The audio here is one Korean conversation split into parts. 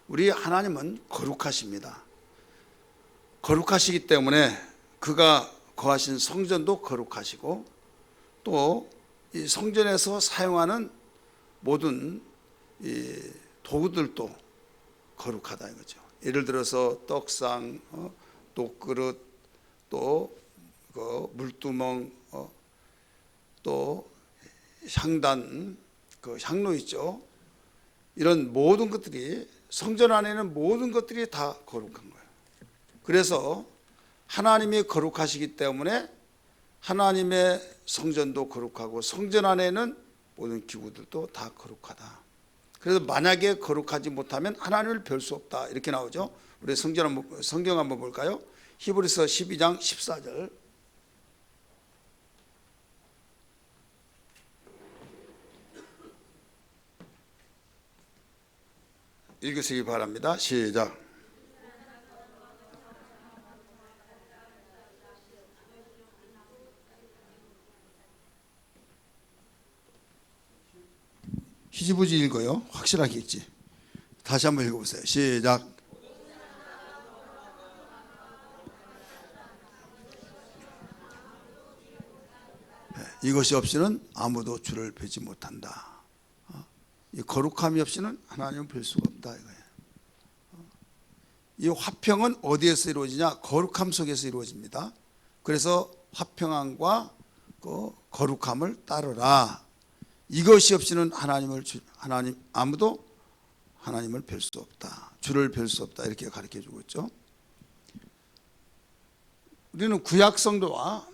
우리 하나님은 거룩하십니다. 거룩하시기 때문에 그가 거하신 성전도 거룩하시고 또 이 성전에서 사용하는 모든 이 도구들도 거룩하다 이거죠. 예를 들어서 떡상, 떡그릇, 또 그 물두멍, 또 향단, 그 향로 있죠. 이런 모든 것들이 성전 안에는 모든 것들이 다 거룩한 거예요. 그래서 하나님이 거룩하시기 때문에 하나님의 성전도 거룩하고 성전 안에는 모든 기구들도 다 거룩하다. 그래서 만약에 거룩하지 못하면 하나님을 뵐 수 없다 이렇게 나오죠. 우리 성경 한번 볼까요? 히브리서 12장 14절 읽으시기 바랍니다. 시작. 희지부지 읽어요. 확실하게 읽지. 다시 한번 읽어보세요. 시작. 이것이 없이는 아무도 주를 뵈지 못한다. 이 거룩함이 없이는 하나님을 뵐 수가 없다 이거예요. 이 화평은 어디에서 이루어지냐? 거룩함 속에서 이루어집니다. 그래서 화평함과 그 거룩함을 따르라. 이것이 없이는 아무도 하나님을 뵐 수 없다. 주를 뵐 수 없다. 이렇게 가르쳐 주고 있죠. 우리는 구약성도와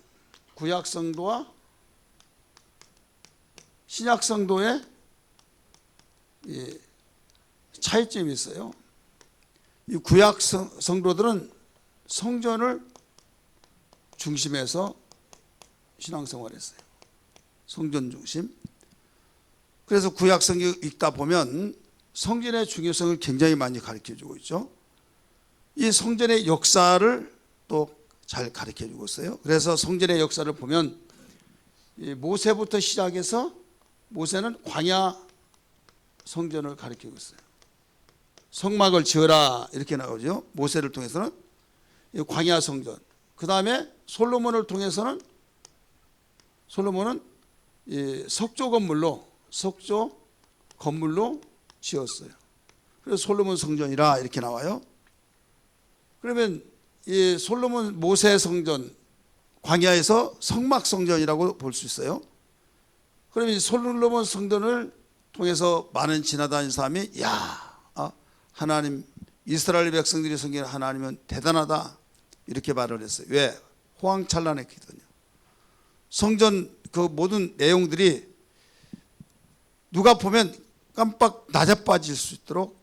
신약성도의 차이점이 있어요. 이 구약성도들은 성전을 중심에서 신앙생활을 했어요. 성전 중심. 그래서 구약성경 읽다 보면 성전의 중요성을 굉장히 많이 가르쳐주고 있죠. 이 성전의 역사를 또 잘 가르쳐주고 있어요. 그래서 성전의 역사를 보면 모세부터 시작해서 모세는 광야 성전을 가르치고 있어요. 성막을 지어라 이렇게 나오죠. 모세를 통해서는 광야 성전. 그 다음에 솔로몬을 통해서는 솔로몬은 석조 건물로 지었어요. 그래서 솔로몬 성전이라 이렇게 나와요. 그러면 이 솔로몬 모세 성전 광야에서 성막 성전이라고 볼 수 있어요. 그러면 솔로몬 성전을 통해서 많은 지나다닌 사람이 하나님 이스라엘 백성들이 섬기는 하나님은 대단하다 이렇게 말을 했어요. 왜? 호황찬란했거든요. 성전 그 모든 내용들이 누가 보면 깜빡 낮아 빠질 수 있도록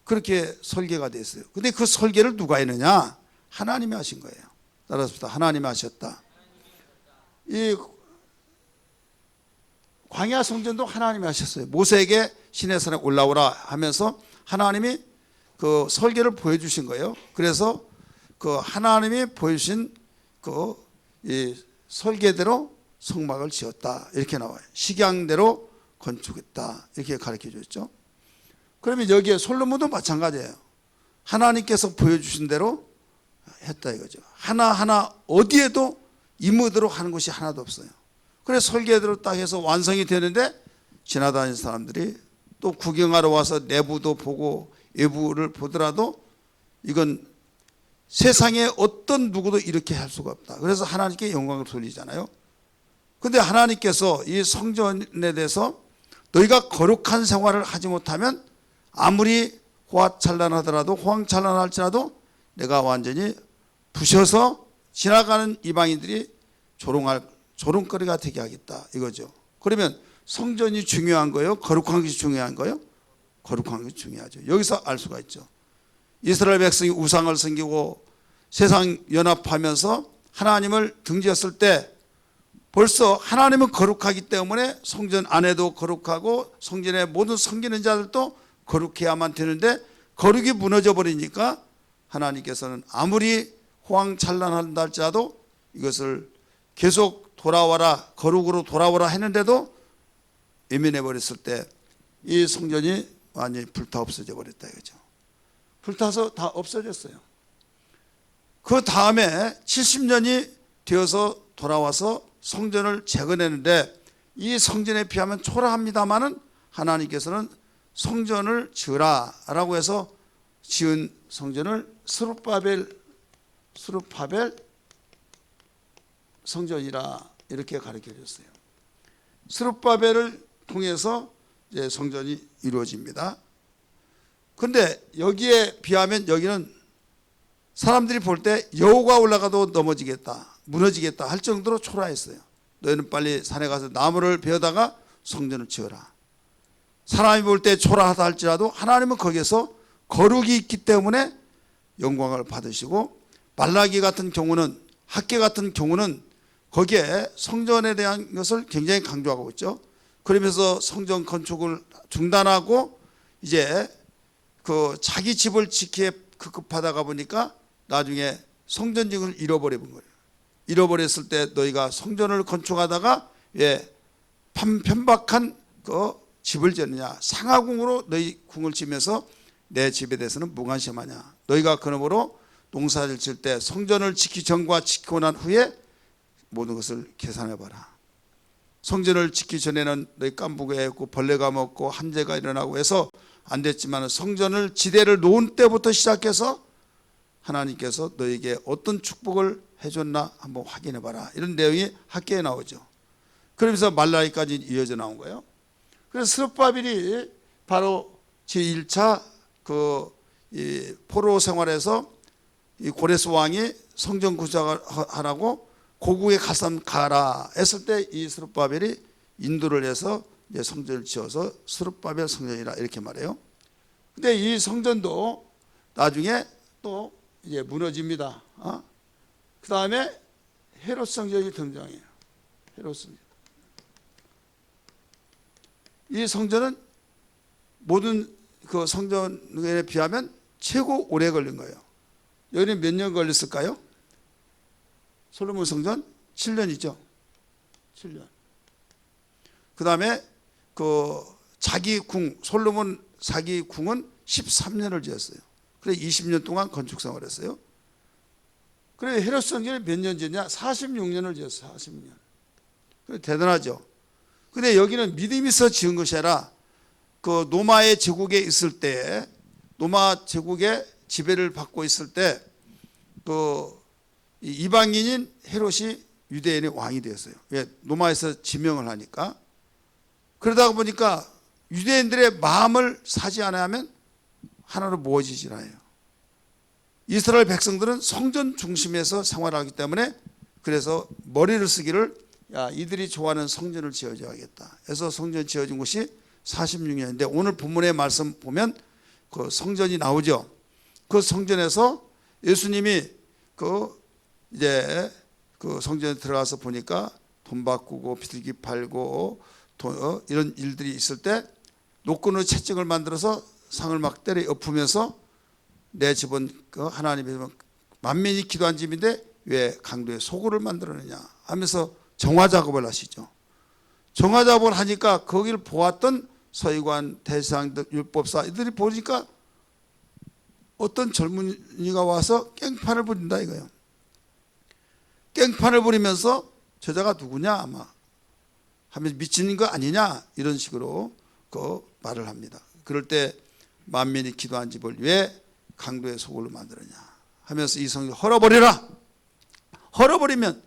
그렇게 설계가 되어 있어요. 근데 그 설계를 누가 했느냐? 하나님이 하신 거예요. 따라서 하나님이 하셨다. 이 광야 성전도 하나님이 하셨어요. 모세에게 시내산에 올라오라 하면서 하나님이 그 설계를 보여주신 거예요. 그래서 그 하나님이 보여주신 그 이 설계대로 성막을 지었다 이렇게 나와요. 식양대로 건축했다 이렇게 가르쳐 줬죠. 그러면 여기에 솔로몬도 마찬가지예요. 하나님께서 보여주신 대로 했다 이거죠. 하나하나 어디에도 임의대로 하는 것이 하나도 없어요. 그래서 설계대로 딱 해서 완성이 되는데 지나다니는 사람들이 또 구경하러 와서 내부도 보고 외부를 보더라도 이건 세상에 어떤 누구도 이렇게 할 수가 없다. 그래서 하나님께 영광을 돌리잖아요. 그런데 하나님께서 이 성전에 대해서 너희가 거룩한 생활을 하지 못하면 아무리 호황찬란할지라도 내가 완전히 부셔서 지나가는 이방인들이 조롱거리가 되게 하겠다 이거죠. 그러면 성전이 중요한 거예요? 거룩한 것이 중요한 거예요? 거룩한 것이 중요하죠. 여기서 알 수가 있죠. 이스라엘 백성이 우상을 섬기고 세상 연합하면서 하나님을 등지었을 때 벌써 하나님은 거룩하기 때문에 성전 안에도 거룩하고 성전의 모든 섬기는 자들도 거룩해야만 되는데 거룩이 무너져 버리니까 하나님께서는 아무리 호황찬란한다 할지라도 이것을 계속 돌아와라 거룩으로 돌아오라 했는데도 예민해 버렸을 때 이 성전이 완전히 불타 없어져 버렸다 이거죠. 불타서 다 없어졌어요. 그 다음에 70년이 되어서 돌아와서 성전을 재건했는데 이 성전에 비하면 초라합니다마는 하나님께서는 성전을 지으라라고 해서 지은 성전을 스룹바벨 성전이라 이렇게 가르쳐 줬어요. 스룹바벨을 통해서 이제 성전이 이루어집니다. 그런데 여기에 비하면 여기는 사람들이 볼 때 여호가 올라가도 넘어지겠다, 무너지겠다 할 정도로 초라했어요. 너희는 빨리 산에 가서 나무를 베어다가 성전을 지어라. 사람이 볼 때 초라하다 할지라도 하나님은 거기에서 거룩이 있기 때문에 영광을 받으시고, 말라기 같은 경우는, 학개 같은 경우는 거기에 성전에 대한 것을 굉장히 강조하고 있죠. 그러면서 성전 건축을 중단하고 이제 그 자기 집을 지키기에 급급하다가 보니까 나중에 성전직을 잃어버린 거예요. 잃어버렸을 때 너희가 성전을 건축하다가 편박한 그 집을 지느냐, 상하궁으로 너희 궁을 지면서 내 집에 대해서는 무관심하냐. 너희가 그러므로 농사를 질 때 성전을 지키기 전과 지키고 난 후에 모든 것을 계산해봐라. 성전을 지키기 전에는 너희 깐부가 했고 벌레가 먹고 한재가 일어나고 해서 안 됐지만 성전을 지대를 놓은 때부터 시작해서 하나님께서 너에게 어떤 축복을 해줬나 한번 확인해봐라. 이런 내용이 학계에 나오죠. 그러면서 말라기까지 이어져 나온 거예요. 그래서 스룹바벨이 바로 제1차 이 포로 생활에서 이 고레스 왕이 성전 구축하라고 고국에 가라 했을 때 이 스룹바벨이 인도를 해서 이제 성전을 지어서 스룹바벨 성전이라 이렇게 말해요. 근데 이 성전도 나중에 또 이제 무너집니다. 그 다음에 헤롯 성전이 등장해요. 헤롯 성전. 이 성전은 모든 그 성전에 비하면 최고 오래 걸린 거예요. 여기는 몇 년 걸렸을까요? 솔로몬 성전 7년이죠. 7년. 그 다음에 그 자기 궁, 솔로몬 자기 궁은 13년을 지었어요. 그래 20년 동안 건축 생활을 했어요. 그래 헤롯 성전이 몇 년 지었냐? 46년을 지었어요. 46년. 그래 대단하죠. 근데 여기는 믿음이 있어 지은 것이 아니라 그 로마의 제국에 있을 때, 로마 제국의 지배를 받고 있을 때 그 이방인인 헤롯이 유대인의 왕이 되었어요. 왜? 로마에서 지명을 하니까. 그러다 보니까 유대인들의 마음을 사지 않아야 하면 하나로 모아지질 않아요. 이스라엘 백성들은 성전 중심에서 생활하기 때문에 그래서 머리를 쓰기를 이들이 좋아하는 성전을 지어줘야겠다. 그래서 성전 지어진 곳이 46년인데 오늘 본문의 말씀 보면 그 성전이 나오죠. 그 성전에서 예수님이 이제 그 성전에 들어가서 보니까 돈 바꾸고 비둘기 팔고 이런 일들이 있을 때 노끈으로 채찍을 만들어서 상을 막 때려 엎으면서 내 집은 하나님의 만민이 기도한 집인데 왜 강도의 소굴을 만들었느냐 하면서 정화 작업을 하시죠. 정화 작업을 하니까 거기를 보았던 서기관, 대제사장들, 율법사 이들이 보니까 어떤 젊은이가 와서 깽판을 부린다 이거예요. 깽판을 부리면서 저자가 누구냐 아마 하면서 미치는 거 아니냐 이런 식으로 그 말을 합니다. 그럴 때 만민이 기도한 집을 왜 강도의 소굴로 만들었냐 하면서 이 성을 헐어버리라. 헐어버리면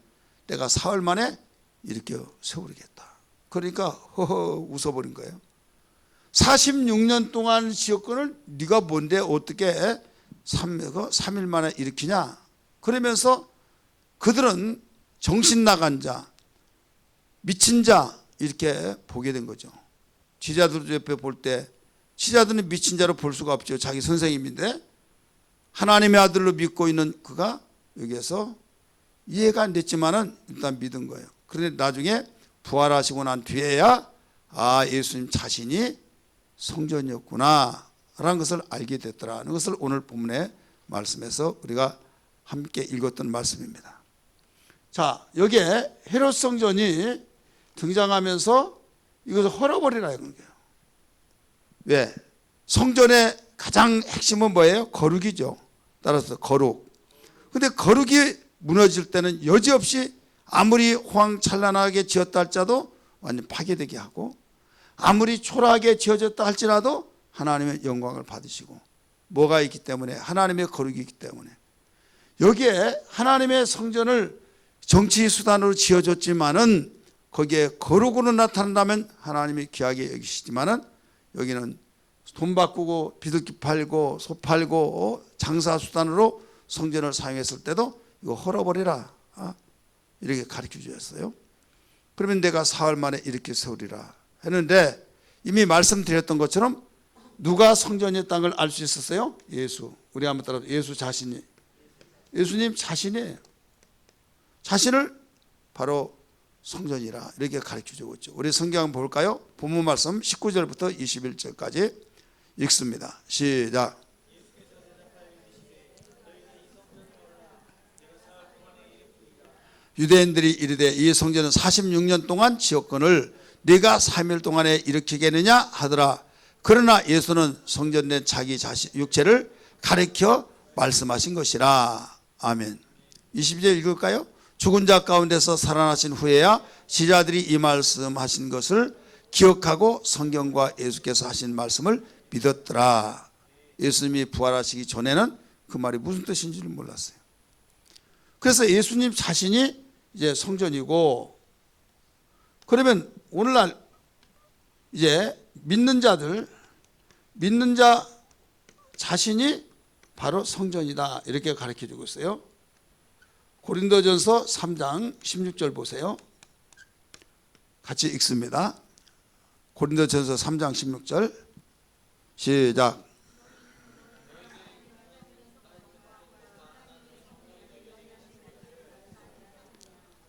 내가 사흘 만에 일으켜 세우겠다. 그러니까 허허 웃어버린 거예요. 46년 동안 지역권을 네가 뭔데 어떻게 3일 만에 일으키냐. 그러면서 그들은 정신 나간 자, 미친 자 이렇게 보게 된 거죠. 지자들 옆에 볼 때 지자들은 미친 자로 볼 수가 없죠. 자기 선생님인데 하나님의 아들로 믿고 있는 그가 여기에서 이해가 안 됐지만은 일단 믿은 거예요. 그런데 나중에 부활하시고 난 뒤에야 예수님 자신이 성전이었구나 라는 것을 알게 됐더라는 것을 오늘 본문의 말씀에서 우리가 함께 읽었던 말씀입니다. 자, 여기에 헤롯 성전이 등장하면서 이것을 헐어버리라 이런 거예요. 왜? 성전에 가장 핵심은 뭐예요? 거룩이죠. 따라서 거룩. 근데 거룩이 무너질 때는 여지없이 아무리 호황찬란하게 지었다 할지라도 완전 파괴되게 하고, 아무리 초라하게 지어졌다 할지라도 하나님의 영광을 받으시고, 뭐가 있기 때문에? 하나님의 거룩이 있기 때문에. 여기에 하나님의 성전을 정치 수단으로 지어줬지만은 거기에 거룩으로 나타난다면 하나님이 귀하게 여기시지만은 여기는 돈 바꾸고 비둘기 팔고 소 팔고 장사 수단으로 성전을 사용했을 때도 이거 헐어버리라, 이렇게 가르쳐 주셨어요. 그러면 내가 사흘 만에 이렇게 세우리라 했는데, 이미 말씀드렸던 것처럼 누가 성전이었다는 걸 알 수 있었어요? 예수. 우리 한번 따라, 예수 자신이. 예수님 자신이에요. 자신을 바로 성전이라 이렇게 가르쳐 주고 있죠. 우리 성경 한번 볼까요? 본문 말씀 19절부터 21절까지 읽습니다. 시작. 유대인들이 이르되 이 성전은 46년 동안 지었거늘 네가 3일 동안에 일으키겠느냐 하더라. 그러나 예수는 성전된 자기 자신 육체를 가리켜 말씀하신 것이라. 아멘. 22절 읽을까요? 죽은 자 가운데서 살아나신 후에야 지자들이 이 말씀하신 것을 기억하고 성경과 예수께서 하신 말씀을 믿었더라. 예수님이 부활하시기 전에는 그 말이 무슨 뜻인지를 몰랐어요. 그래서 예수님 자신이 이제 성전이고, 그러면 오늘날 이제 믿는 자 자신이 바로 성전이다, 이렇게 가르쳐 주고 있어요. 고린도전서 3장 16절 보세요. 같이 읽습니다. 고린도전서 3장 16절 시작.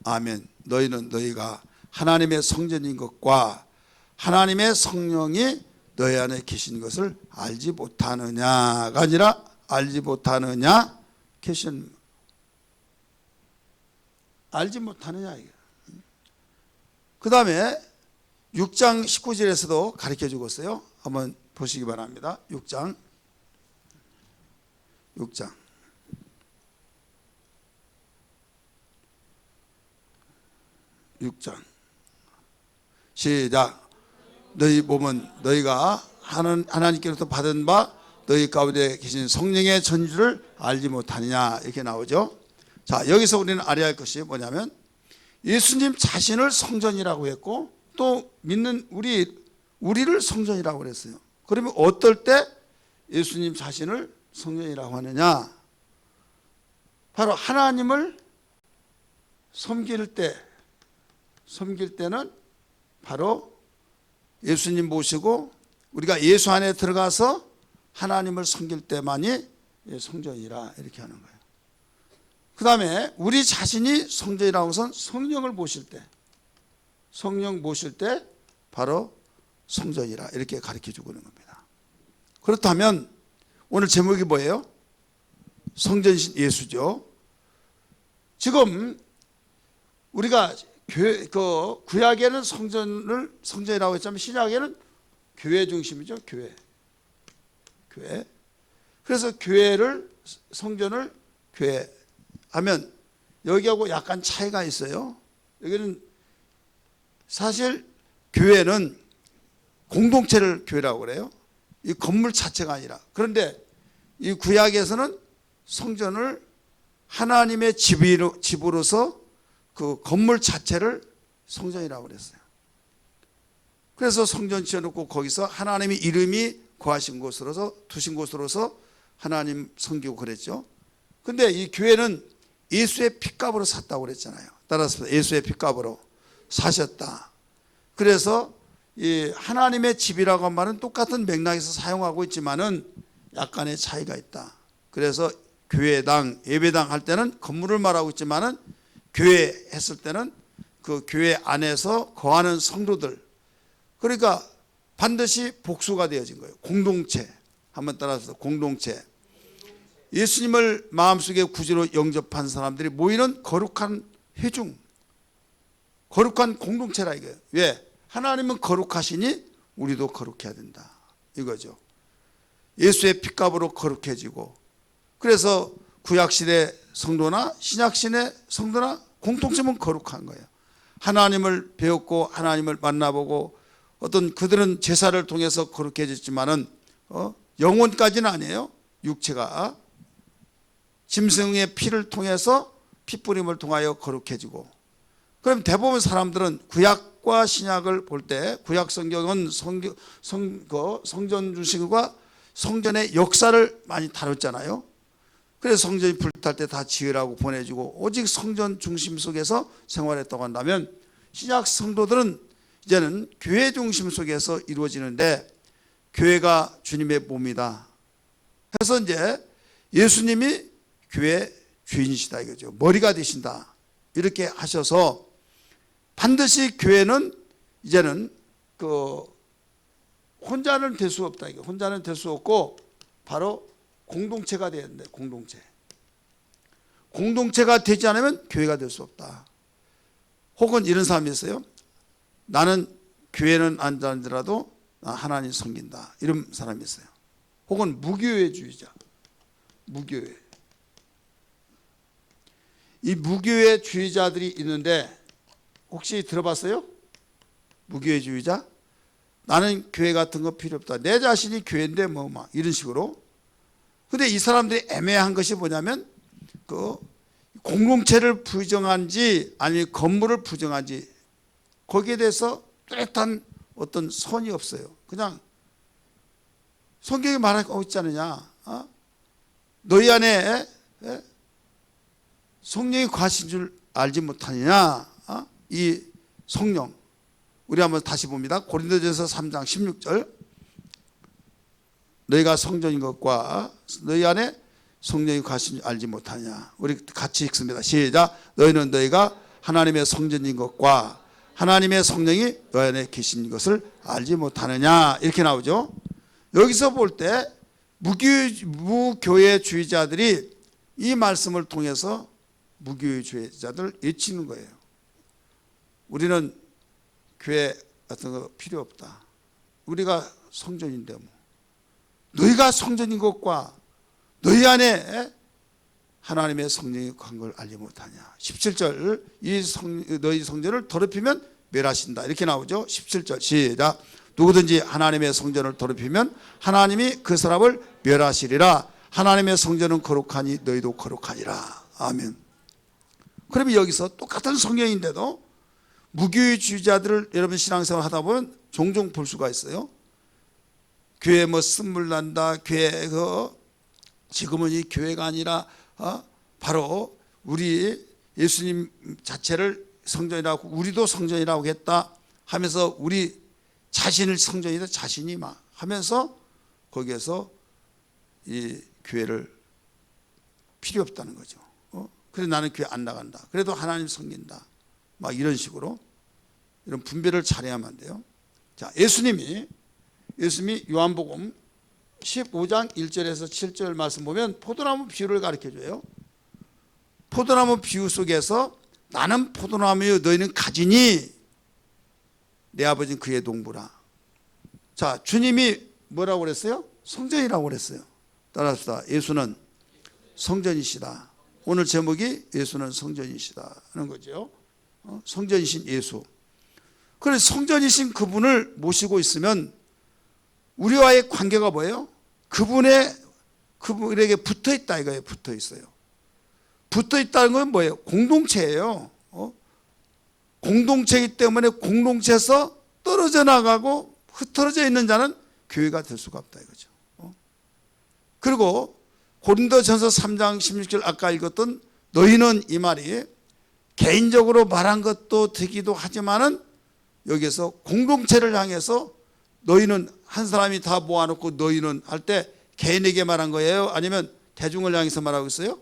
아멘. 너희는 너희가 하나님의 성전인 것과 하나님의 성령이 너희 안에 계신 것을 알지 못하느냐가 아니라 알지 못하느냐, 계신, 알지 못하느냐. 그 다음에 6장 19절에서도 가르쳐 주고 있어요. 한번 보시기 바랍니다. 6장 시작. 너희 몸은 너희가 하나님께로부터 받은 바 너희 가운데 계신 성령의 전주를 알지 못하느냐, 이렇게 나오죠. 자, 여기서 우리는 알아야 할 것이 뭐냐면 예수님 자신을 성전이라고 했고 또 믿는 우리를 성전이라고 그랬어요. 그러면 어떨 때 예수님 자신을 성전이라고 하느냐? 바로 하나님을 섬길 때는 바로 예수님 모시고 우리가 예수 안에 들어가서 하나님을 섬길 때만이 성전이라, 이렇게 하는 거예요. 그 다음에 우리 자신이 성전이라고 해서 성령을 모실 때, 성령 모실 때 바로 성전이라, 이렇게 가르쳐 주고 있는 겁니다. 그렇다면 오늘 제목이 뭐예요? 성전이신 예수죠. 지금 우리가 구약에는 성전이라고 했지만 신약에는 교회 중심이죠. 교회. 그래서 성전을 교회 하면 여기하고 약간 차이가 있어요. 여기는 사실 교회는 공동체를 교회라고 그래요. 이 건물 자체가 아니라. 그런데 이 구약에서는 성전을 하나님의 집으로서 그 건물 자체를 성전이라고 그랬어요. 그래서 성전 지어놓고 거기서 하나님의 이름이 거하신 곳으로서, 두신 곳으로서 하나님 섬기고 그랬죠. 근데 이 교회는 예수의 핏값으로 샀다고 그랬잖아요. 따라서 예수의 핏값으로 사셨다. 그래서 이 하나님의 집이라고 한 말은 똑같은 맥락에서 사용하고 있지만은 약간의 차이가 있다. 그래서 교회당, 예배당 할 때는 건물을 말하고 있지만은 교회 했을 때는 그 교회 안에서 거하는 성도들, 그러니까 반드시 복수가 되어진 거예요. 공동체. 한번 따라서 공동체. 예수님을 마음속에 구주로 영접한 사람들이 모이는 거룩한 회중, 거룩한 공동체라 이거예요. 왜? 하나님은 거룩하시니 우리도 거룩해야 된다, 이거죠. 예수의 핏값으로 거룩해지고, 그래서 구약시대 성도나 신약시대 성도나 공통점은 거룩한 거예요. 하나님을 배웠고 하나님을 만나보고, 어떤 그들은 제사를 통해서 거룩해졌지만은 영혼까지는 아니에요. 육체가 짐승의 피를 통해서 핏부림을 통하여 거룩해지고. 그럼 대부분 사람들은 구약과 신약을 볼 때, 구약 성경은 성전 중심과 성전의 역사를 많이 다뤘잖아요. 그래서 성전이 불탈 때 다 지으라고 보내주고 오직 성전 중심 속에서 생활했다고 한다면, 신약 성도들은 이제는 교회 중심 속에서 이루어지는데, 교회가 주님의 몸이다 해서 이제 예수님이 교회 주인이시다 이거죠. 머리가 되신다 이렇게 하셔서, 반드시 교회는 이제는 혼자는 될 수 없다. 혼자는 될 수 없고 바로 공동체가 돼야 된다. 공동체가 되지 않으면 교회가 될 수 없다. 혹은 이런 사람이 있어요. 나는 교회는 안 다니더라도 나 하나님 섬긴다, 이런 사람이 있어요. 혹은 무교회주의자. 무교회. 이 무교회주의자들이 있는데 혹시 들어봤어요? 무교회주의자? 나는 교회 같은 거 필요 없다. 내 자신이 교회인데 뭐 막 이런 식으로. 근데 이 사람들이 애매한 것이 뭐냐면, 공동체를 부정한지 아니면 건물을 부정한지 거기에 대해서 뚜렷한 어떤 선이 없어요. 그냥 성경이 말하고 있지 않느냐. 너희 안에 성령이 거하신 줄 알지 못하느냐. 이 성령. 우리 한번 다시 봅니다. 고린도전서 3장 16절. 너희가 성전인 것과 너희 안에 성령이 거하신 줄 알지 못하냐. 우리 같이 읽습니다. 시작. 너희는 너희가 하나님의 성전인 것과 하나님의 성령이 너희 안에 계신 것을 알지 못하느냐. 이렇게 나오죠. 여기서 볼 때 무교회주의자들이 이 말씀을 통해서 무교회주의자들을 외치는 거예요. 우리는 교회 같은 거 필요 없다. 우리가 성전인데 뭐. 너희가 성전인 것과 너희 안에 하나님의 성령이 간 걸 알지 못하냐. 17절. 너희 성전을 더럽히면 멸하신다. 이렇게 나오죠. 17절 시작. 누구든지 하나님의 성전을 더럽히면 하나님이 그 사람을 멸하시리라. 하나님의 성전은 거룩하니 너희도 거룩하니라. 아멘. 그러면 여기서 똑같은 성경인데도 무교회주의자들을 여러분 신앙생활 하다 보면 종종 볼 수가 있어요. 교회 뭐 쓴물 난다. 교회 지금은 이 교회가 아니라 바로 우리 예수님 자체를 성전이라고, 우리도 성전이라고 했다 하면서 우리 자신을 성전이다 자신이 막 하면서 거기에서 이 교회를 필요 없다는 거죠. 그래서 나는 교회 안 나간다. 그래도 하나님 섬긴다. 막 이런 식으로 이런 분별을 잘해야만 안 돼요. 자, 예수님이 요한복음 15장 1절에서 7절 말씀 보면 포도나무 비유를 가르쳐줘요. 포도나무 비유 속에서 나는 포도나무요 너희는 가지니 내 아버지는 그의 동부라. 자, 주님이 뭐라고 그랬어요? 성전이라고 그랬어요. 따라합시다. 예수는 성전이시다. 오늘 제목이 예수는 성전이시다 하는 거죠. 성전이신 예수. 그래서 성전이신 그분을 모시고 있으면 우리와의 관계가 뭐예요? 그분에게 붙어 있다 이거예요. 붙어 있어요. 붙어 있다는 건 뭐예요? 공동체예요. 공동체이기 때문에 공동체에서 떨어져 나가고 흩어져 있는 자는 교회가 될 수가 없다 이거죠. 그리고 고린도전서 3장 16절 아까 읽었던 너희는, 이 말이 개인적으로 말한 것도 되기도 하지만은 여기서 공동체를 향해서 너희는, 한 사람이 다 모아놓고 너희는 할 때 개인에게 말한 거예요? 아니면 대중을 향해서 말하고 있어요?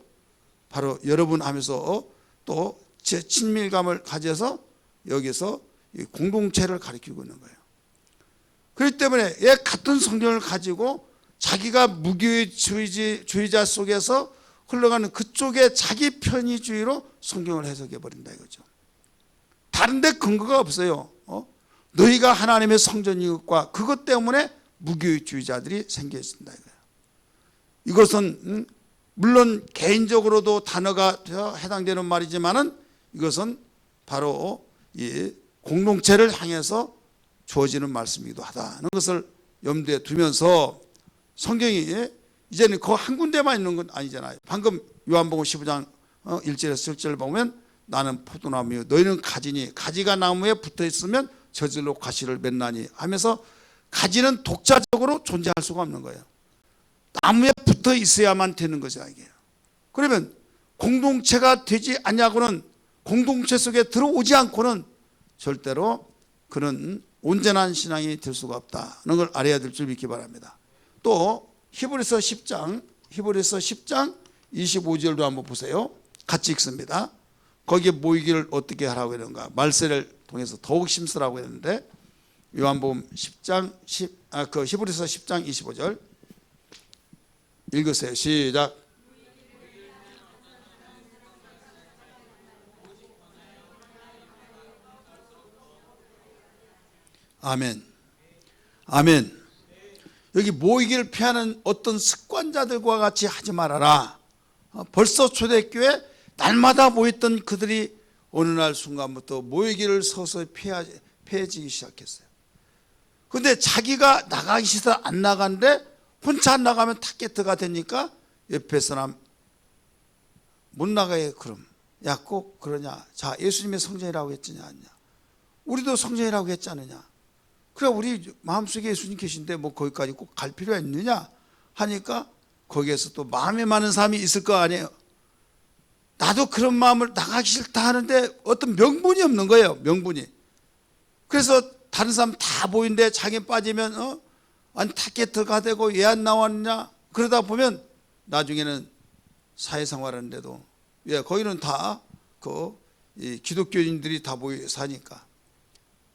바로 여러분 하면서 또 제 친밀감을 가져서 여기서 공동체를 가리키고 있는 거예요. 그렇기 때문에 같은 성경을 가지고 자기가 무교회주의자 속에서 흘러가는 그쪽에 자기 편의주의로 성경을 해석해 버린다 이거죠. 다른 데 근거가 없어요. 너희가 하나님의 성전인 것과 그것 때문에 무교회주의자들이 생겨 있습니다 이거예요. 이것은 물론 개인적으로도 단어가 해당되는 말이지만은 이것은 바로 이 공동체를 향해서 주어지는 말씀이기도 하다는 것을 염두에 두면서 성경이 이제는 그 한 군데만 있는 건 아니잖아요. 방금 요한복음 15장 1절에서 7절을 보면 나는 포도나무요 너희는 가지니 가지가 나무에 붙어 있으면 저절로 과실을 맺나니 하면서 가지는 독자적으로 존재할 수가 없는 거예요. 나무에 붙어 있어야만 되는 거죠. 이게. 그러면 공동체가 되지 않냐고는 공동체 속에 들어오지 않고는 절대로 그는 온전한 신앙이 될 수가 없다는 걸 알아야 될 줄 믿기 바랍니다. 또 히브리서 10장 25절도 한번 보세요. 같이 읽습니다. 거기에 모이기를 어떻게 하라고 했는가? 말세를 통해서 더욱 심쓰라고 했는데 요한복음 10장 히브리서 10장 25절 읽으세요. 시작. 아멘. 아멘. 여기 모이기를 피하는 어떤 습관자들과 같이 하지 말아라. 벌써 초대교회 날마다 모였던 그들이 어느 날 순간부터 모이기를 서서히 피해지기 시작했어요. 그런데 자기가 나가기 싫어서 안 나가는데 혼자 안 나가면 타겟트가 되니까 옆에 사람 못 나가요. 그럼 야 꼭 그러냐? 자 예수님의 성전이라고 했지 않냐? 우리도 성전이라고 했지 않느냐? 그래 우리 마음속에 예수님 계신데 뭐 거기까지 꼭 갈 필요가 있느냐 하니까 거기에서 또 마음에 많은 사람이 있을 거 아니에요. 나도 그런 마음을 나가기 싫다 하는데 어떤 명분이 없는 거예요. 명분이. 그래서 다른 사람 다 보이는데 자기 빠지면 아니 타겟트가 되고 왜 안 나왔냐 그러다 보면 나중에는 사회생활하는데도 거기는 다 이 기독교인들이 다 모여 사니까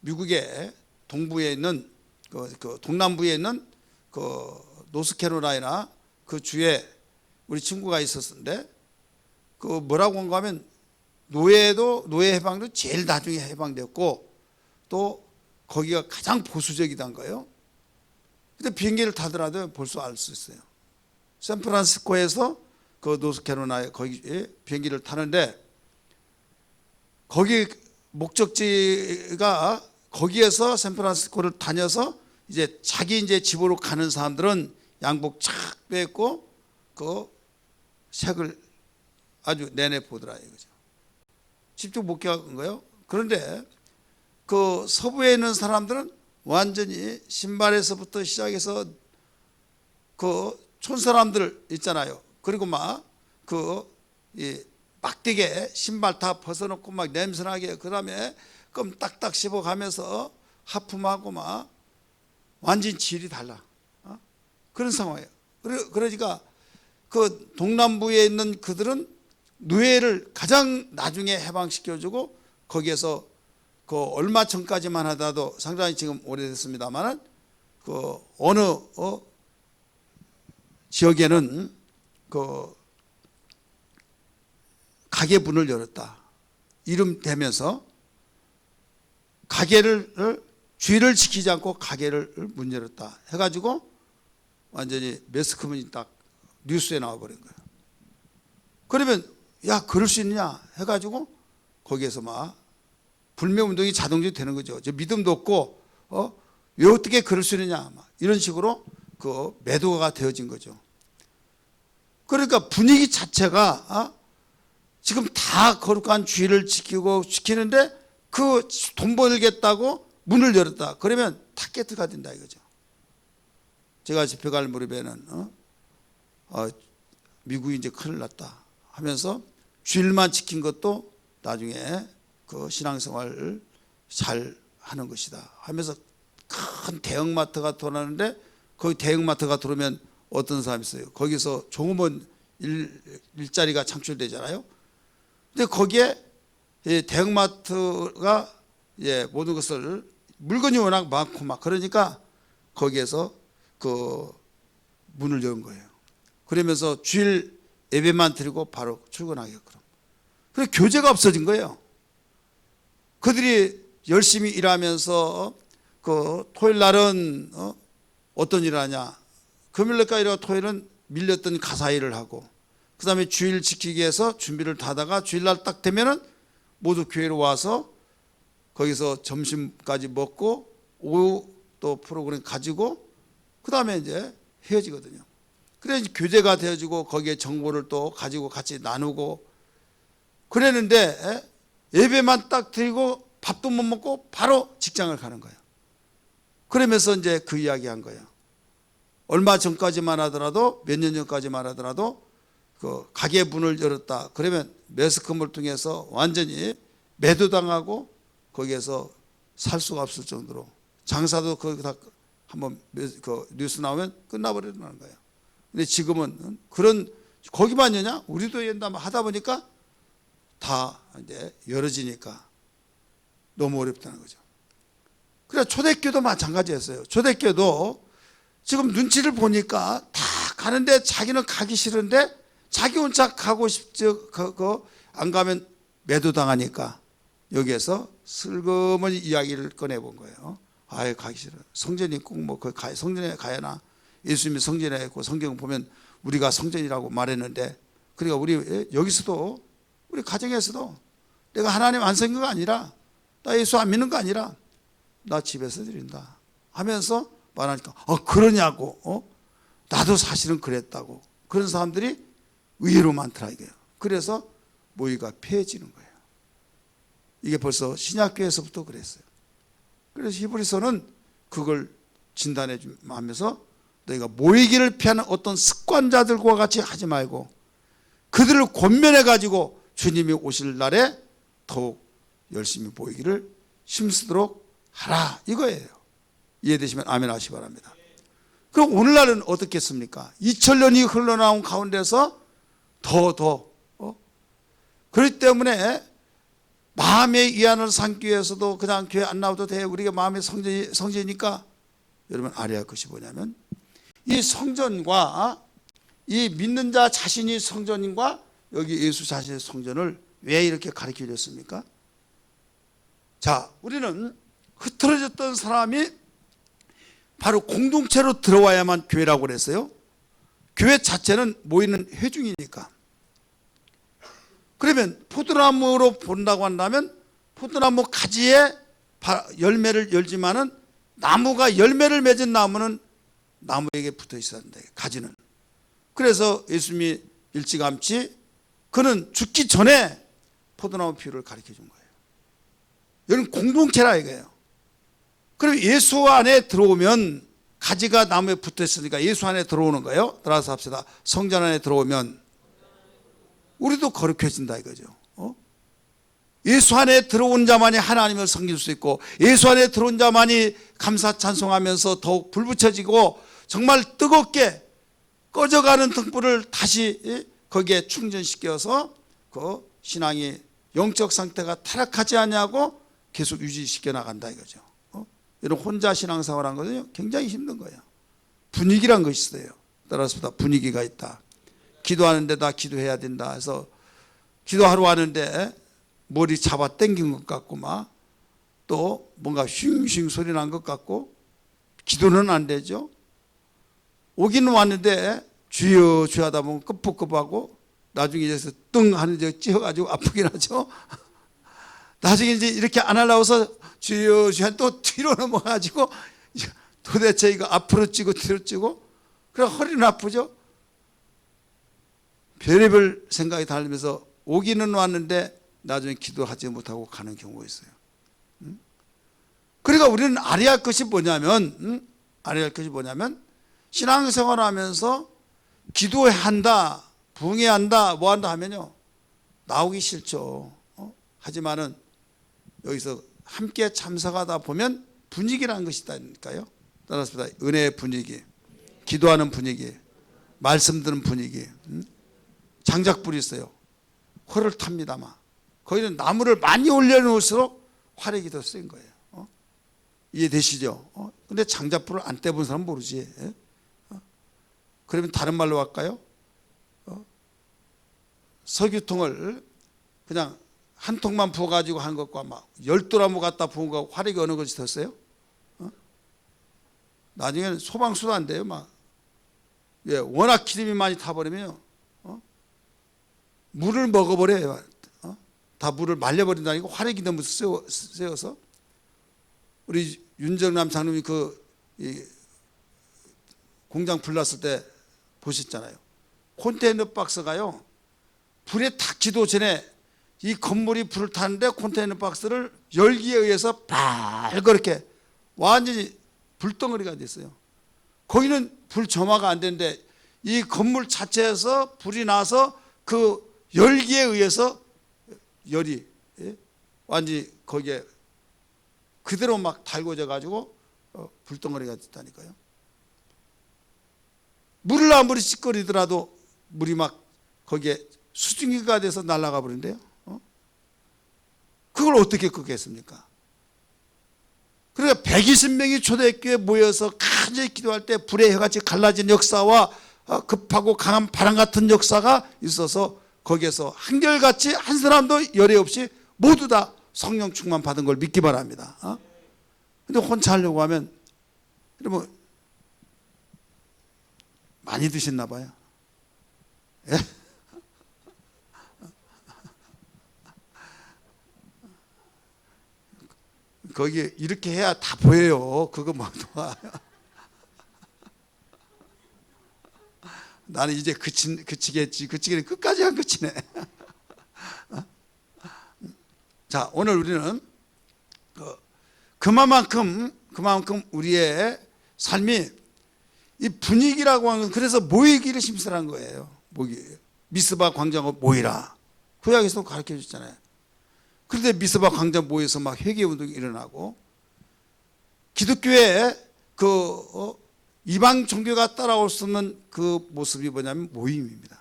미국의 동부에 있는 그 동남부에 있는 그 노스캐롤라이나 그 주에 우리 친구가 있었는데 그 뭐라고 한가 하면 노예 해방도 제일 나중에 해방됐고 또 거기가 가장 보수적이단 거예요. 근데 비행기를 타더라도 벌써 알 수 있어요. 샌프란시스코에서 그 노스캐롤라이나 거기 비행기를 타는데 거기 목적지가 거기에서 샌프란시스코를 다녀서 이제 자기 이제 집으로 가는 사람들은 양복 착 빼고 그 색을 아주 내내 보더라 이거죠. 직접 목격한 거예요. 그런데 그 서부에 있는 사람들은 완전히 신발에서부터 시작해서 그 촌사람들 있잖아요. 그리고 막 막대게 신발 다 벗어놓고 막 냄새나게 그다음에 껌 딱딱 씹어가면서 하품하고 막 완전 질이 달라. 그런 상황이에요. 그러니까 그 동남부에 있는 그들은 노예를 가장 나중에 해방시켜주고 거기에서 그 얼마 전까지만 하더라도 상당히 지금 오래됐습니다만은 그 어느 지역에는 그 가게 문을 열었다. 이름 대면서 가게를 주의를 지키지 않고 가게를 문 열었다 해가지고 완전히 매스컴이 딱 뉴스에 나와버린 거예요. 그러면 야 그럴 수 있느냐 해가지고 거기에서 막 불매운동이 자동적으로 되는 거죠. 저 믿음도 없고 왜 어떻게 그럴 수 있느냐 막 이런 식으로 그 매도가 되어진 거죠. 그러니까 분위기 자체가 지금 다 거룩한 주의를 지키는데 그 돈 벌겠다고 문을 열었다. 그러면 타겟트가 된다 이거죠. 제가 집회갈 무렵에는 미국이 이제 큰일 났다 하면서 주일만 지킨 것도 나중에 그 신앙생활을 잘 하는 것이다 하면서 큰 대형마트가 돌아가는데 거기 대형마트가 들어오면 어떤 사람이 있어요. 거기서 종업원 일자리가 창출되잖아요. 근데 거기에 대형마트가 모든 것을 물건이 워낙 많고 막 그러니까 거기에서 그 문을 연 거예요. 그러면서 주일 예배만 드리고 바로 출근하게끔. 그래서 교제가 없어진 거예요. 그들이 열심히 일하면서 그 토요일 날은 어떤 일을 하냐. 금요일날까 일하고 토요일은 밀렸던 가사 일을 하고, 그 다음에 주일 지키기 위해서 준비를 다 하다가 주일날 딱 되면은 모두 교회로 와서 거기서 점심까지 먹고 오후 또 프로그램 가지고 그 다음에 이제 헤어지거든요. 그래서 교제가 되어지고 거기에 정보를 또 가지고 같이 나누고 그랬는데 예배만 딱 드리고 밥도 못 먹고 바로 직장을 가는 거예요. 그러면서 이제 그 이야기 한 거예요. 얼마 전까지만 하더라도 몇 년 전까지만 하더라도 그 가게 문을 열었다 그러면 매스컴을 통해서 완전히 매도당하고 거기에서 살 수가 없을 정도로 장사도 거기 다 한번 그 뉴스 나오면 끝나버리는 거예요. 근데 지금은 그런 거기만 여냐? 우리도 연다 하다 보니까 다 이제 열어지니까 너무 어렵다는 거죠. 그래 초대교도 마찬가지였어요. 초대교도 지금 눈치를 보니까 다 가는데 자기는 가기 싫은데 자기 혼자 가고 싶죠. 안 가면 매도당하니까 여기에서 슬그머니 이야기를 꺼내본 거예요. 아예 가기 싫어. 성전이 꼭 뭐 그 성전에 가야나. 예수님이 성전에 있고 성경 보면 우리가 성전이라고 말했는데 그러니까 우리 여기서도 우리 가정에서도 내가 하나님 안 생긴 거 아니라 나 예수 안 믿는 거 아니라 나 집에서 드린다 하면서 말하니까 그러냐고 나도 사실은 그랬다고 그런 사람들이 의외로 많더라 이게요. 그래서 모의가 폐해지는 거예요. 이게 벌써 신약교회에서부터 그랬어요. 그래서 히브리서는 그걸 진단해 주면서 너희가 모이기를 피하는 어떤 습관자들과 같이 하지 말고 그들을 권면해 가지고 주님이 오실 날에 더욱 열심히 모이기를 힘쓰도록 하라 이거예요. 이해되시면 아멘 하시기 바랍니다. 그럼 오늘날은 어떻겠습니까? 2000년이 흘러나온 가운데서 더 그렇기 때문에 마음의 위안을 삼기 위해서도 그냥 교회 안 나와도 돼. 우리가 마음의 성전이니까 여러분 알아야 할 것이 뭐냐면 이 성전과 이 믿는 자 자신이 성전인과 여기 예수 자신의 성전을 왜 이렇게 가르쳐 줬습니까? 자, 우리는 흐트러졌던 사람이 바로 공동체로 들어와야만 교회라고 그랬어요. 교회 자체는 모이는 회중이니까. 그러면 포도나무로 본다고 한다면 포도나무 가지에 열매를 열지만은 나무가 열매를 맺은 나무는 나무에게 붙어 있어야 한다. 가지는. 그래서 예수님이 일찌감치 그는 죽기 전에 포도나무 비유를 가르쳐 준 거예요. 이건 공동체라 이거예요. 그럼 예수 안에 들어오면 가지가 나무에 붙어 있으니까 예수 안에 들어오는 거예요. 따라서 합시다. 성전 안에 들어오면 우리도 거룩해진다 이거죠. 예수 안에 들어온 자만이 하나님을 섬길 수 있고 예수 안에 들어온 자만이 감사 찬송하면서 더욱 불붙여지고 정말 뜨겁게 꺼져가는 등불을 다시 거기에 충전시켜서 그 신앙이 영적 상태가 타락하지 않냐고 계속 유지시켜 나간다 이거죠. 이런 혼자 신앙생활한 거는요 굉장히 힘든 거예요. 분위기란 것이 있어요. 따라서 분위기가 있다. 기도하는데 다 기도해야 된다 해서 기도하러 왔는데 머리 잡아 당긴 것 같고 막 또 뭔가 쉥쉥 소리 난 것 같고 기도는 안 되죠. 오기는 왔는데 주여 주여 하다 보면 끄덕끄덕하고 나중에 이제서 뜬 하는 데 찌어가지고 아프긴 하죠. 나중에 이제 이렇게 안 하려고서 주여 주여 또 뒤로 넘어가지고 도대체 이거 앞으로 찌고 뒤로 찌고 그래 허리는 아프죠. 별의별 생각이 달리면서 오기는 왔는데 나중에 기도하지 못하고 가는 경우가 있어요. 그러니까 우리는 알아야 할 것이 뭐냐면 신앙생활을 하면서 기도해야 한다, 부흥해야 한다, 뭐 한다 하면요 나오기 싫죠. 하지만은 여기서 함께 참석하다 보면 분위기라는 것이 있다니까요. 따라서 은혜의 분위기, 기도하는 분위기, 말씀 듣는 분위기, 장작불이 있어요. 활을 탑니다. 막 거기는 나무를 많이 올려놓을수록 화력이 더 센 거예요. 이해되시죠? 근데 장작불을 안 떼본 사람은 모르지. 그러면 다른 말로 할까요? 석유통을 그냥 한 통만 부어가지고 한 것과 막 12나무 갖다 부은 거 화력이 어느 것이 더 세요? 나중에는 소방수도 안 돼요. 막 예, 워낙 기름이 많이 타버리면 물을 먹어버려요. 다 물을 말려버린다니까 화력이 너무 세워서. 우리 윤정남 장로님이 이 공장 불났을 때 보셨잖아요. 컨테이너 박스가요, 불에 닿기도 전에 이 건물이 불을 타는데 컨테이너 박스를 열기에 의해서 발그렇게 완전히 불덩어리가 됐어요. 거기는 불 점화가 안 되는데 이 건물 자체에서 불이 나서 그 열기에 의해서 열이 완전히 거기에 그대로 막 달궈져 가지고 불덩어리가 됐다니까요. 물을 아무리 찌꺼리더라도 물이 막 거기에 수증기가 돼서 날아가 버린대요. 그걸 어떻게 끄겠습니까? 그러니까 120명이 초대교회에 모여서 간절히 기도할 때 불의 혀같이 갈라진 역사와 급하고 강한 바람 같은 역사가 있어서 거기에서 한결같이 한 사람도 열애 없이 모두 다 성령 충만 받은 걸 믿기 바랍니다. 근데 혼자 하려고 하면 여러분 많이 드셨나 봐요. 예? 거기 이렇게 해야 다 보여요. 그거 뭐 나는 이제 그치겠지. 그치기는 끝까지 안 그치네. 자, 오늘 우리는 그만큼 우리의 삶이 이 분위기라고 하는 건 그래서 모이기를 심사한 거예요. 미스바 광장으로 모이라. 구약에서도 가르쳐 줬잖아요. 그런데 미스바 광장 모여서 막 회개 운동이 일어나고 기독교에 이방 종교가 따라올 수 없는 그 모습이 뭐냐면 모임입니다.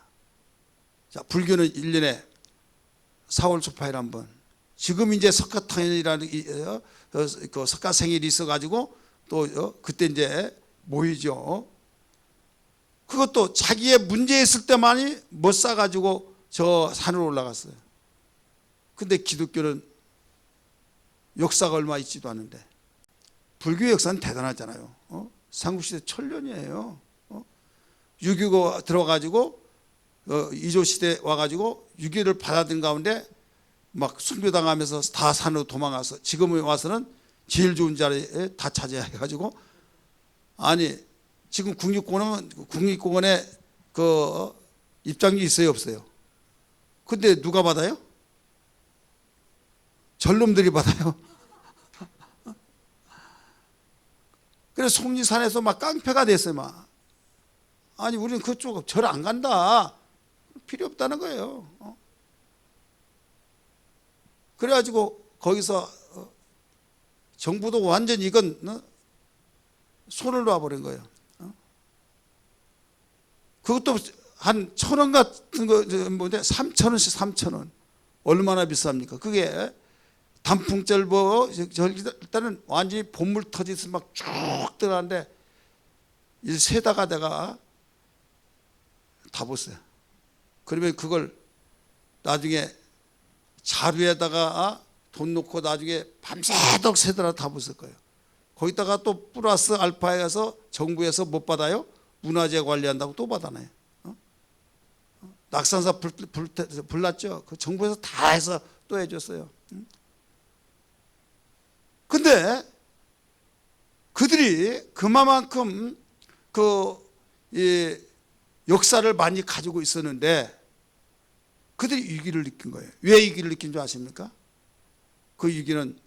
자, 불교는 1년에 4월 초파일 한 번. 지금 이제 석가탕이라는 그 석가 생일이 있어가지고 또 그때 이제 모이죠. 그것도 자기의 문제 있을 때만이 못 싸가지고 저 산으로 올라갔어요. 근데 기독교는 역사가 얼마 있지도 않은데 불교 역사는 대단하잖아요. 삼국시대 천년이에요. 6.25 들어가지고 이조시대 와가지고 6.25를 받아든 가운데 막 순교당하면서 다 산으로 도망가서 지금 와서는 제일 좋은 자리에 다 차지해가지고 아니 지금 국립공원에 그 입장료 있어요 없어요? 근데 누가 받아요? 전놈들이 받아요. 그래서 속리산에서 막 깡패가 됐어요. 막 아니 우리는 그쪽 절 안 간다. 필요 없다는 거예요. 그래가지고 거기서 정부도 완전히 이건 손을 놔버린 거예요. 그것도 한 1,000원 같은 거 뭔데 3,000원씩 3,000원 얼마나 비쌉니까? 그게 단풍절 일단은 완전히 본물 터지듯이 막 쭉 들어가는데 일 세다가 내가 다 봤어요. 그러면 그걸 나중에 자루에다가 돈 넣고 나중에 밤새도록 세더라 다 봤을 거예요. 거기다가 또 플러스 알파에 가서 정부에서 못 받아요? 문화재 관리한다고 또 받아내요. 낙산사 불났죠? 그 정부에서 다 해서 또 해줬어요. 근데 그들이 그만큼 이 역사를 많이 가지고 있었는데 그들이 위기를 느낀 거예요. 왜 위기를 느낀 줄 아십니까? 그 위기는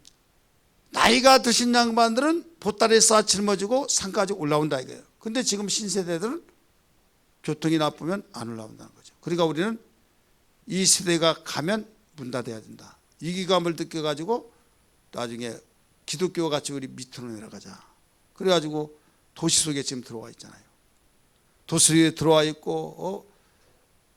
나이가 드신 양반들은 보따리에 쌓아 짊어지고 산까지 올라온다 이거예요. 근데 지금 신세대들은 교통이 나쁘면 안 올라온다는 거죠. 그러니까 우리는 이 시대가 가면 문 닫아야 된다. 위기감을 느껴가지고 나중에 기독교 같이 우리 밑으로 내려가자. 그래가지고 도시 속에 지금 들어와 있잖아요. 도시 속에 들어와 있고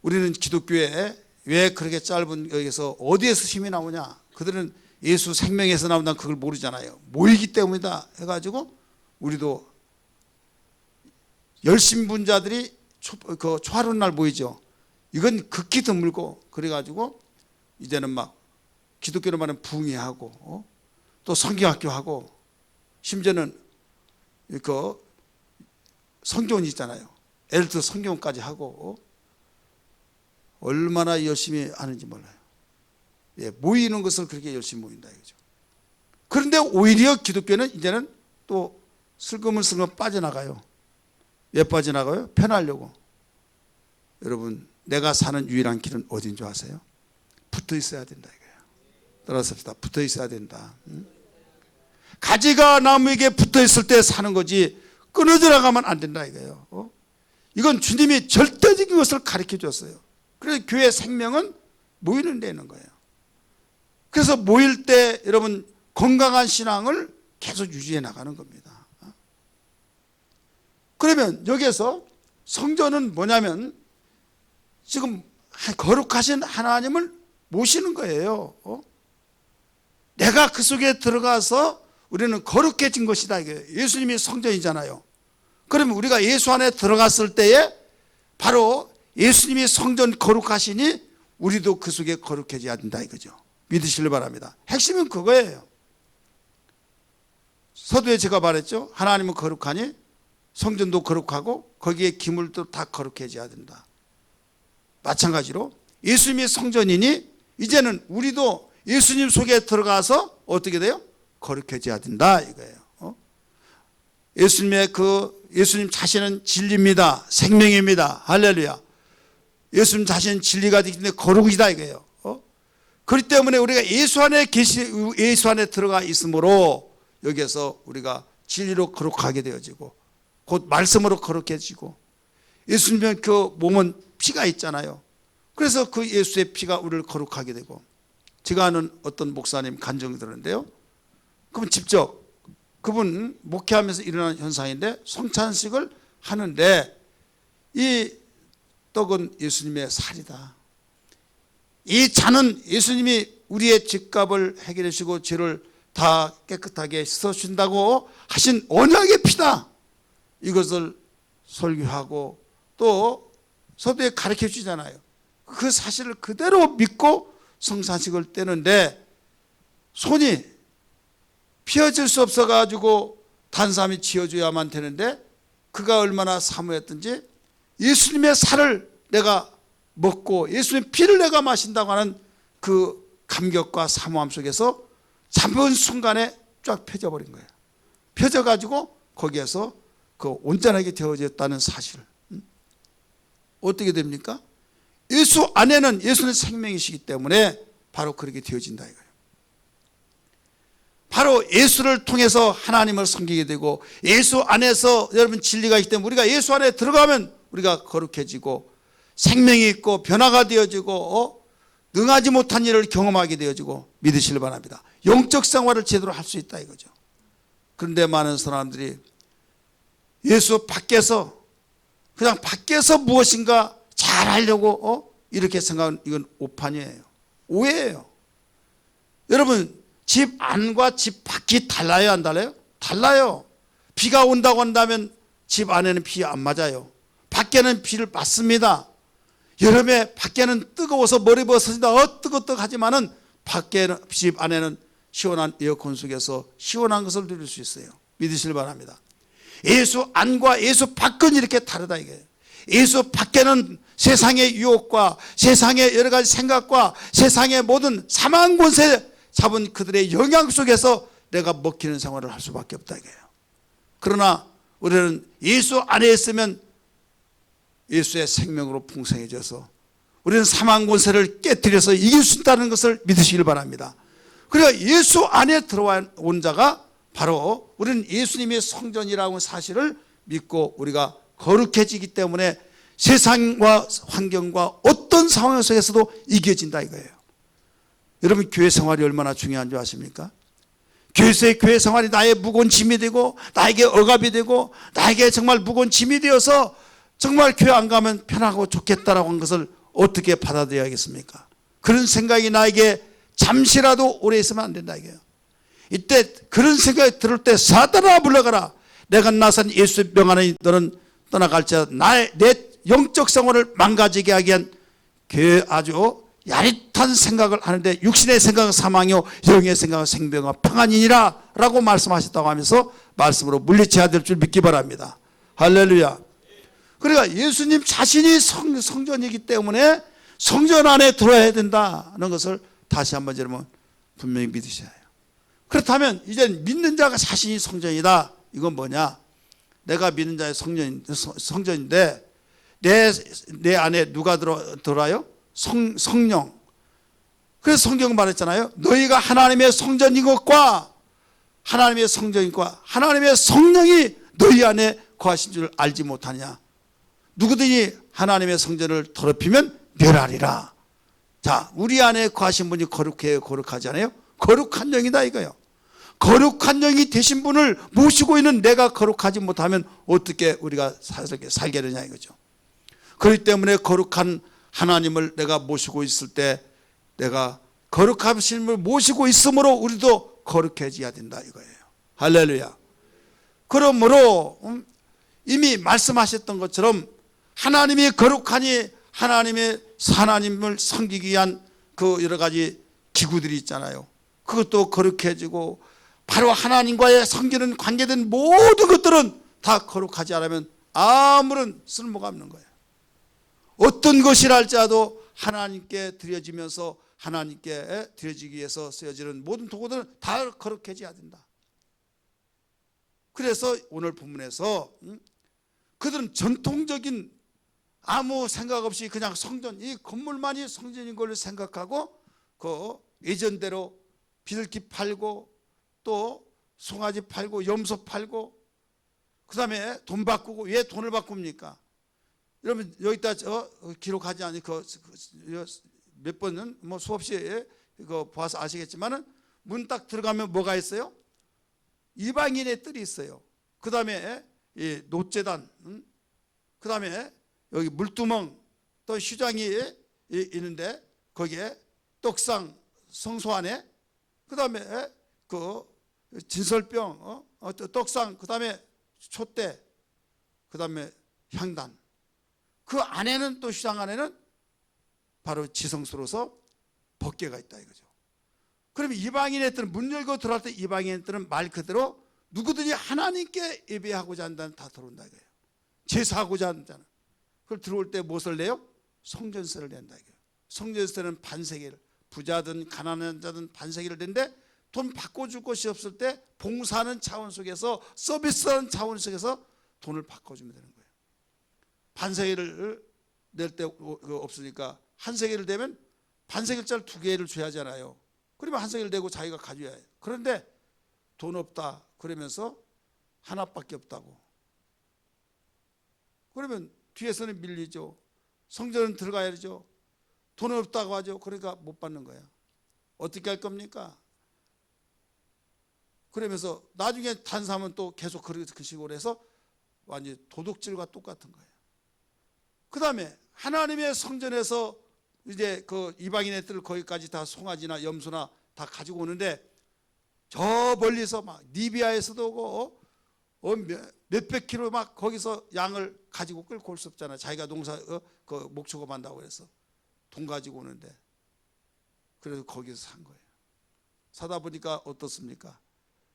우리는 기독교에 왜 그렇게 짧은 여기서 어디에서 힘이 나오냐? 그들은 예수 생명에서 나온다는 그걸 모르잖아요. 모이기 때문이다 해가지고 우리도 열심분자들이 그 초하루는 날 모이죠. 이건 극히 드물고 그래가지고 이제는 막 기독교로 말하면 붕의하고 또 성경학교 하고 심지어는 그 성교원이 있잖아요. 예를 들어 성경까지 하고 얼마나 열심히 하는지 몰라요. 예, 모이는 것을 그렇게 열심히 모인다 이거죠. 그런데 오히려 기독교는 이제는 또 슬금슬금 빠져나가요. 왜 빠져나가요? 편하려고. 여러분, 내가 사는 유일한 길은 어딘 줄 아세요? 붙어 있어야 된다 이거예요. 따라서 붙어 있어야 된다. 가지가 나무에게 붙어 있을 때 사는 거지 끊어져 나가면 안 된다 이거예요. 이건 주님이 절대적인 것을 가르쳐 줬어요. 그래서 교회 생명은 모이는 데 있는 거예요. 그래서 모일 때 여러분 건강한 신앙을 계속 유지해 나가는 겁니다. 그러면 여기에서 성전은 뭐냐면 지금 거룩하신 하나님을 모시는 거예요. 내가 그 속에 들어가서 우리는 거룩해진 것이다. 예수님이 성전이잖아요. 그러면 우리가 예수 안에 들어갔을 때에 바로 예수님이 성전 거룩하시니 우리도 그 속에 거룩해져야 된다 이거죠. 믿으시길 바랍니다. 핵심은 그거예요. 서두에 제가 말했죠. 하나님은 거룩하니 성전도 거룩하고 거기에 기물도 다 거룩해져야 된다. 마찬가지로 예수님이 성전이니 이제는 우리도 예수님 속에 들어가서 어떻게 돼요? 거룩해져야 된다 이거예요. 예수님 자신은 진리입니다. 생명입니다. 할렐루야. 예수님 자신은 진리가 되기 때문에 거룩이다 이거예요. 그렇기 때문에 우리가 예수 안에 들어가 있으므로 여기에서 우리가 진리로 거룩하게 되어지고 곧 말씀으로 거룩해지고 예수님의 그 몸은 피가 있잖아요. 그래서 그 예수의 피가 우리를 거룩하게 되고 제가 아는 어떤 목사님 간증이 들었는데요. 그분 직접 그분 목회하면서 일어나는 현상인데 성찬식을 하는데 이 떡은 예수님의 살이다. 이 잔은 예수님이 우리의 죄값을 해결해 주시고 죄를 다 깨끗하게 씻어준다고 하신 언약의 피다. 이것을 설교하고 또 서두에 가르쳐 주잖아요. 그 사실을 그대로 믿고 성찬식을 떼는데 손이 피어질 수 없어가지고 단삼이 지어줘야만 되는데 그가 얼마나 사모했던지 예수님의 살을 내가 먹고 예수님의 피를 내가 마신다고 하는 그 감격과 사모함 속에서 잠은 순간에 쫙 펴져버린 거예요. 펴져가지고 거기에서 그 온전하게 되어졌다는 사실. 어떻게 됩니까? 예수 안에는 예수는 생명이시기 때문에 바로 그렇게 되어진다 이거예요. 바로 예수를 통해서 하나님을 섬기게 되고 예수 안에서 여러분 진리가 있기 때문에 우리가 예수 안에 들어가면 우리가 거룩해지고 생명이 있고 변화가 되어지고 능하지 못한 일을 경험하게 되어지고 믿으시길 바랍니다. 영적 생활을 제대로 할 수 있다 이거죠. 그런데 많은 사람들이 예수 밖에서 그냥 밖에서 무엇인가 잘하려고 이렇게 생각하는 이건 오판이에요. 오해예요. 여러분 집 안과 집 밖이 달라요 안 달라요? 달라요. 비가 온다고 한다면 집 안에는 비 안 맞아요. 밖에는 비를 맞습니다. 여름에 밖에는 뜨거워서 머리 벗어진다 뜨거뜨하지만은 밖에는 집 안에는 시원한 에어컨 속에서 시원한 것을 누릴 수 있어요. 믿으시길 바랍니다. 예수 안과 예수 밖은 이렇게 다르다 이거예요. 예수 밖에는 세상의 유혹과 세상의 여러 가지 생각과 세상의 모든 사망 권세 잡은 그들의 영향 속에서 내가 먹히는 생활을 할 수밖에 없다 이거예요. 그러나 우리는 예수 안에 있으면 예수의 생명으로 풍성해져서 우리는 사망 권세를 깨뜨려서 이길 수 있다는 것을 믿으시길 바랍니다. 그러니까 예수 안에 들어온 자가 바로 우리는 예수님의 성전이라고 하는 사실을 믿고 우리가 거룩해지기 때문에 세상과 환경과 어떤 상황 속에서도 이겨진다 이거예요. 여러분 교회 생활이 얼마나 중요한 줄 아십니까? 교회 생활이 나의 무거운 짐이 되고 나에게 억압이 되고 나에게 정말 무거운 짐이 되어서 정말 교회 안 가면 편하고 좋겠다라고 한 것을 어떻게 받아들여야겠습니까? 그런 생각이 나에게 잠시라도 오래 있으면 안 된다 이거예요. 이때 그런 생각이 들을 때 사단아 물러가라. 내가 나선 예수의 명 안에 너는 떠나갈지어다. 내 영적 생활을 망가지게 하기 위한 그 아주 야릿한 생각을 하는데 육신의 생각은 사망이요 영의 생각은 생명과 평안이니라 라고 말씀하셨다고 하면서 말씀으로 물리쳐야 될 줄 믿기 바랍니다. 할렐루야. 그러니까 예수님 자신이 성전이기 때문에 성전 안에 들어야 된다는 것을 다시 한번 여러분 분명히 믿으셔야 해요. 그렇다면 이제 믿는 자가 자신이 성전이다. 이건 뭐냐? 내가 믿는 자의 성전인데 내 안에 누가 들어와요? 성령. 그래서 성경은 말했잖아요. 너희가 하나님의 성전인 것과 하나님의 성전과 하나님의 성령이 너희 안에 거하신 줄 알지 못하냐. 누구든지 하나님의 성전을 더럽히면 멸하리라. 자, 우리 안에 거하신 분이 거룩해요, 거룩하지 않아요? 거룩한 영이다 이거요. 거룩한 영이 되신 분을 모시고 있는 내가 거룩하지 못하면 어떻게 우리가 살게 되냐 이거죠. 그렇기 때문에 거룩한 하나님을 내가 모시고 있을 때 내가 거룩하신 분을 모시고 있으므로 우리도 거룩해져야 된다 이거예요. 할렐루야. 그러므로 이미 말씀하셨던 것처럼 하나님이 거룩하니 하나님을 섬기기 위한 그 여러 가지 기구들이 있잖아요. 그것도 거룩해지고 바로 하나님과의 섬기는 관계된 모든 것들은 다 거룩하지 않으면 아무런 쓸모가 없는 거예요. 어떤 것이라 할지라도 하나님께 드려지면서 하나님께 드려지기 위해서 쓰여지는 모든 도구들은 다 거룩해져야 된다. 그래서 오늘 본문에서 그들은 전통적인 아무 생각 없이 그냥 성전, 이 건물만이 성전인 걸로 생각하고 그 예전대로 비둘기 팔고 또 송아지 팔고 염소 팔고 그 다음에 돈 바꾸고 왜 돈을 바꿉니까? 여러분 여기다 기록하지 않니 몇 번은 뭐 수없이 이거 봐서 아시겠지만은 문 딱 들어가면 뭐가 있어요? 이방인의 뜰이 있어요. 그 다음에 이 노제단, 그 다음에 여기 물두멍 또 휴장이 있는데 거기에 떡상 성소 안에 그 다음에 그 진설병 떡상 그 다음에 촛대 그 다음에 향단 그 안에는 또 휴장 안에는 바로 지성소로서 법궤가 있다 이거죠. 그러면 이방인의 뜰은 문 열고 들어갈 때 이방인의 뜰은 말 그대로 누구든지 하나님께 예배하고자 한다는 다 들어온다 이거예요. 제사하고자 한다는. 그걸 들어올 때 무엇을 내요? 성전세를 낸다 이거예요. 성전세는 반세계를 부자든 가난한 자든 반세계를 낸데 돈 바꿔줄 것이 없을 때 봉사하는 차원 속에서 서비스하는 차원 속에서 돈을 바꿔주면 되는 거예요. 반세계를 낼 때 없으니까 한 세계를 내면 반세계짜리 2개를 줘야 하잖아요. 그러면 한 세계를 내고 자기가 가져야 해요. 그런데 돈 없다 그러면서 하나밖에 없다고 그러면 뒤에서는 밀리죠. 성전은 들어가야 되죠. 돈 없다고 하죠. 그러니까 못 받는 거야. 어떻게 할 겁니까? 그러면서 나중에 단사하면 또 계속 그 식으로 해서 완전히 도둑질과 똑같은 거예요. 그 다음에 하나님의 성전에서 이제 그 이방인의 뜰 거기까지 다 송아지나 염소나 다 가지고 오는데 저 멀리서 막 리비아에서도 오고 몇백 킬로 막 거기서 양을 가지고 끌고 올 수 없잖아요. 자기가 농사 그 목축업한다고 해서 돈 가지고 오는데 그래서 거기서 산 거예요. 사다 보니까 어떻습니까?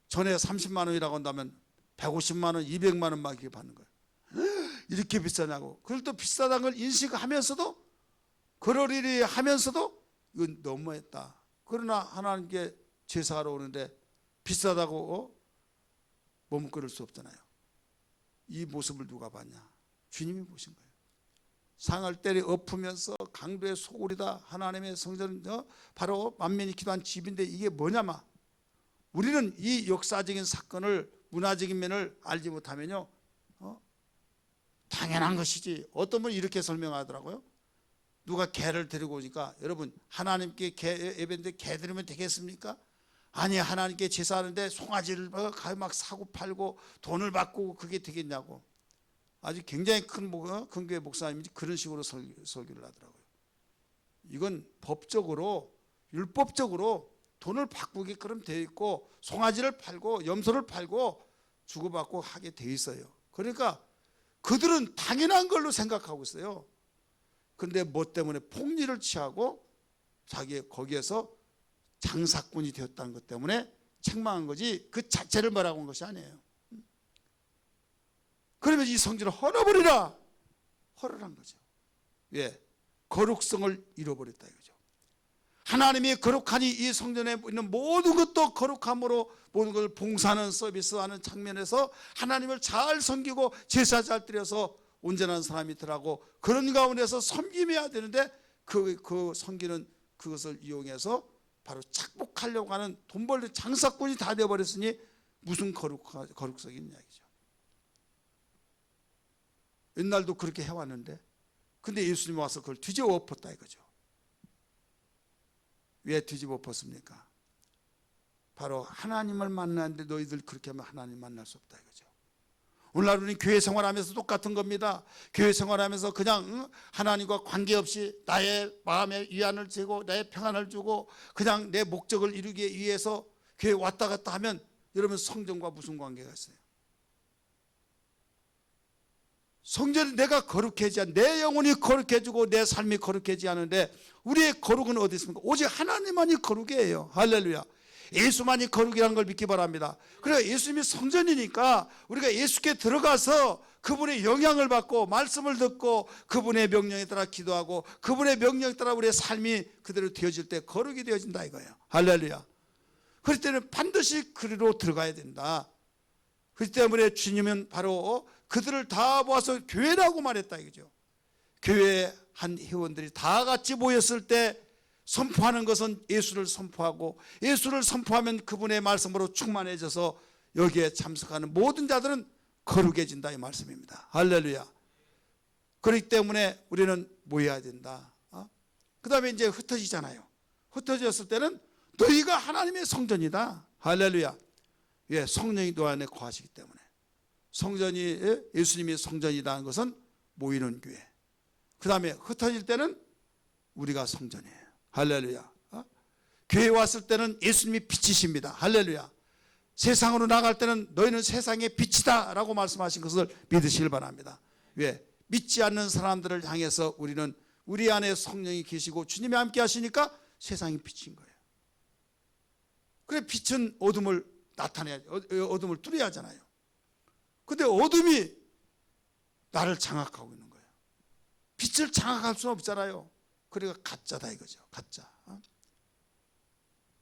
전에 30만 원이라고 한다면 150만 원, 200만 원 막 이렇게 받는 거예요. 이렇게 비싸냐고. 그걸 또 비싸다는 걸 인식하면서도 그러리리 하면서도 이건 너무했다. 그러나 하나님께 제사하러 오는데 비싸다고 머뭇거릴 수 없잖아요. 이 모습을 누가 봤냐? 주님이 보신 거예요. 상을 때리 엎으면서 강도의 소굴이다. 하나님의 성전은 바로 만민이 기도한 집인데 이게 뭐냐마. 우리는 이 역사적인 사건을 문화적인 면을 알지 못하면요 당연한 것이지. 어떤 분이 이렇게 설명하더라고요. 누가 개를 데리고 오니까 여러분 하나님께 개 예배인데 개 드리면 되겠습니까? 아니 하나님께 제사하는데 송아지를 막 사고 팔고 돈을 받고 그게 되겠냐고. 아주 굉장히 큰 교회 목사님이 그런 식으로 설교를 하더라고요. 이건 법적으로 율법적으로 돈을 바꾸게끔 되어 있고 송아지를 팔고 염소를 팔고 주고받고 하게 되어 있어요. 그러니까 그들은 당연한 걸로 생각하고 있어요. 그런데 뭐 때문에 폭리를 취하고 자기 거기에서 장사꾼이 되었다는 것 때문에 책망한 거지 그 자체를 뭐라고 한 것이 아니에요. 그러면 이 성전을 헐어버리라. 허를 거죠. 왜? 거룩성을 잃어버렸다 이거죠. 하나님이 거룩하니 이 성전에 있는 모든 것도 거룩함으로 모든 걸 봉사하는 서비스하는 장면에서 하나님을 잘 섬기고 제사 잘 드려서 온전한 사람이 더라고 그런 가운데서 섬김해야 되는데 그 섬기는 그것을 이용해서 바로 착복하려고 하는 돈 벌는 장사꾼이 다 되어버렸으니 무슨 거룩성이 있냐 이거죠. 옛날도 그렇게 해왔는데 근데 예수님이 와서 그걸 뒤집어 엎었다 이거죠. 왜 뒤집어 엎었습니까? 바로 하나님을 만나는데 너희들 그렇게 하면 하나님 만날 수 없다 이거죠. 오늘날 우리는 교회 생활하면서 똑같은 겁니다. 교회 생활하면서 그냥 하나님과 관계없이 나의 마음의 위안을 주고 나의 평안을 주고 그냥 내 목적을 이루기 위해서 교회 왔다 갔다 하면 여러분 성전과 무슨 관계가 있어요? 성전은 내가 거룩해지 않, 내 영혼이 거룩해지고 내 삶이 거룩해지 않은데 우리의 거룩은 어디 있습니까? 오직 하나님만이 거룩이에요. 할렐루야. 예수만이 거룩이라는 걸 믿기 바랍니다. 그래서 예수님이 성전이니까 우리가 예수께 들어가서 그분의 영향을 받고 말씀을 듣고 그분의 명령에 따라 기도하고 그분의 명령에 따라 우리의 삶이 그대로 되어질 때 거룩이 되어진다 이거예요. 할렐루야. 그럴 때는 반드시 그리로 들어가야 된다. 그렇기 때문에 주님은 바로 그들을 다 모아서 교회라고 말했다 이거죠. 교회 한 회원들이 다 같이 모였을 때 선포하는 것은 예수를 선포하고 예수를 선포하면 그분의 말씀으로 충만해져서 여기에 참석하는 모든 자들은 거룩해진다 이 말씀입니다. 할렐루야. 그렇기 때문에 우리는 모여야 된다. 그 다음에 이제 흩어지잖아요. 흩어졌을 때는 너희가 하나님의 성전이다. 할렐루야. 예, 성령이 너 안에 거하시기 때문에 성전이 예수님이 성전이라는 것은 모이는 교회. 그 다음에 흩어질 때는 우리가 성전이에요. 할렐루야. 교회에 왔을 때는 예수님이 빛이십니다. 할렐루야. 세상으로 나갈 때는 너희는 세상의 빛이다 라고 말씀하신 것을 믿으시길 바랍니다. 왜? 믿지 않는 사람들을 향해서 우리는 우리 안에 성령이 계시고 주님이 함께 하시니까 세상이 빛인 거예요. 그래 빛은 어둠을 나타내야지, 어둠을 뚫어야 하잖아요. 근데 어둠이 나를 장악하고 있는 거예요. 빛을 장악할 수는 없잖아요. 그러니까 가짜다 이거죠. 가짜.